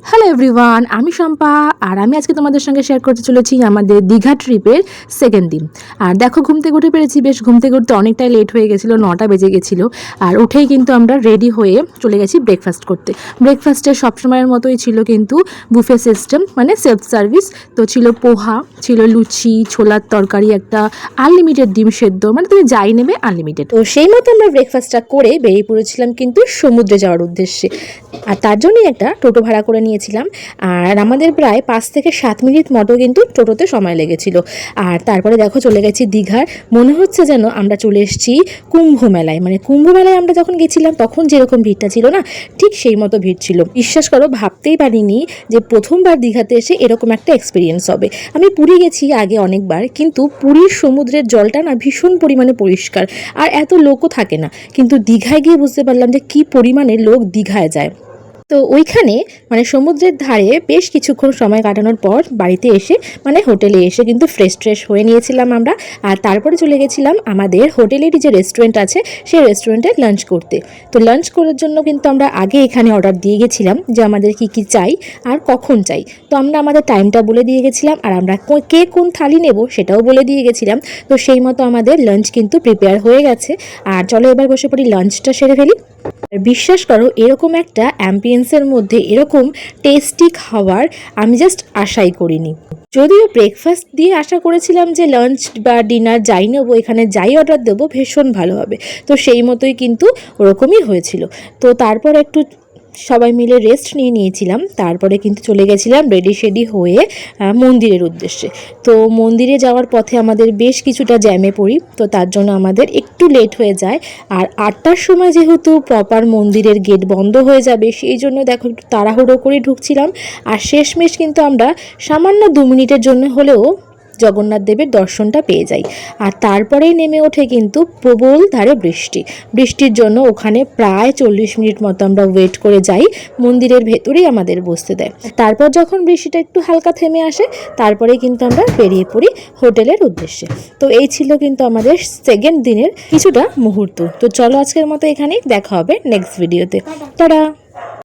Hello everyone, আমি শম্পা। আর আমি আজকে তোমাদের সঙ্গে শেয়ার করতে চলেছি আমাদের দীঘা ট্রিপের সেকেন্ড দিন। আর দেখো, ঘুম থেকে উঠে পেরেছি, বেশ ঘুম থেকে উঠতে অনেকটাই লেট হয়ে গেছিলো, 9টা বেজে গেছিলো। আর উঠেই কিন্তু আমরা রেডি হয়ে চলে গেছি ব্রেকফাস্ট করতে। ব্রেকফাস্টে সবসময়ের মতোই ছিল কিন্তু বুফে সিস্টেম, মানে সেলফ সার্ভিস। তো ছিল পোহা, ছিল লুচি, ছোলার তরকারি, একটা আনলিমিটেড ডিম সেদ্ধ, মানে তুমি যাই নেবে আনলিমিটেড। তো সেই মতো আমরা ব্রেকফাস্টটা করে বেরিয়ে পড়েছিলাম কিন্তু সমুদ্রে যাওয়ার উদ্দেশ্যে। আর তার জন্যই একটা টোটো ভাড়া করে নিয়েছিলাম। আর আমাদের প্রায় 5 থেকে 7 মিনিট মতো কিন্তু টোটোতে সময় লেগেছিল। আর তারপরে দেখো চলে গেছি দীঘার। মনে হচ্ছে যেন আমরা চলে এসেছি কুম্ভ মেলায়। মানে কুম্ভ মেলায় আমরা যখন গেছিলাম তখন যেরকম ভিড়টা ছিল না, ঠিক সেই মতো ভিড় ছিল। বিশ্বাস করো, ভাবতেই পারিনি যে প্রথমবার দীঘাতে এসে এরকম একটা এক্সপিরিয়েন্স হবে। আমি পুরী গেছি আগে অনেকবার, কিন্তু পুরীর সমুদ্রের জলটা না ভীষণ পরিমাণে পরিষ্কার, আর এত লোকও থাকে না। কিন্তু দীঘায় গিয়ে বুঝতে পারলাম যে কী পরিমাণে লোক দীঘায় যায়। তো ওইখানে মানে সমুদ্রের ধারে বেশ কিছুক্ষণ সময় কাটানোর পর বাড়িতে এসে, মানে হোটেলে এসে কিন্তু ফ্রেশ হয়ে নিয়েছিলাম আমরা। আর তারপরে চলে গেছিলাম আমাদের হোটেলেরই যে রেস্টুরেন্ট আছে সেই রেস্টুরেন্টে লাঞ্চ করতে। তো লাঞ্চ করার জন্য কিন্তু আমরা আগে এখানে অর্ডার দিয়ে গেছিলাম যে আমাদের কি চাই আর কখন চাই। তো আমরা আমাদের টাইমটা বলে দিয়ে গেছিলাম, আর আমরা কে কোন থালি নেব সেটাও বলে দিয়ে গেছিলাম। তো সেই মতো আমাদের লাঞ্চ কিন্তু প্রিপেয়ার হয়ে গেছে। আর চলো এবার বসে পড়ি, লাঞ্চটা সেরে ফেলি। বিশ্বাস করো, এরকম একটা অ্যাম্বিয়েন্সের মধ্যে এরকম টেস্টি খাবার আমি জাস্ট আশাই করিনি। যদিও ব্রেকফাস্ট দিয়ে আশা করেছিলাম যে লাঞ্চ বা ডিনার যাই নেবো, এখানে যাই অর্ডার দেবো ভীষণ ভালো হবে। তো সেই মতোই কিন্তু ওরকমই হয়েছিল। তো তারপর একটু সবাই মিলে রেস্ট নিয়েছিলাম। তারপরে কিন্তু চলে গেছিলাম রেডি শেডি হয়ে মন্দিরের উদ্দেশ্যে। তো মন্দিরে যাওয়ার পথে আমাদের বেশ কিছুটা জ্যামে পড়ি, তো তার জন্য আমাদের একটু লেট হয়ে যায়। আর 8টার সময় যেহেতু প্রপার মন্দিরের গেট বন্ধ হয়ে যাবে, সেই জন্য দেখো একটু তাড়াহুড়ো করে ঢুকছিলাম। আর শেষমেশ কিন্তু আমরা সামান্য 2 মিনিটের জন্য হলেও জগন্নাথ দেবের দর্শনটা পেয়ে যাই। আর তারপরেই নেমে ওঠে কিন্তু প্রবল ধারে বৃষ্টির জন্য ওখানে প্রায় 40 মিনিট মতো আমরা ওয়েট করে যাই। মন্দিরের ভেতরেই আমাদের বসতে দেয়। তারপর যখন বৃষ্টিটা একটু হালকা থেমে আসে, তারপরেই কিন্তু আমরা বেরিয়ে পড়ি হোটেলের উদ্দেশ্যে। তো এই ছিল কিন্তু আমাদের সেকেন্ড দিনের কিছুটা মুহূর্ত। তো চলো আজকের মতো এখানেই, দেখা হবে নেক্সট ভিডিওতে। টাটা।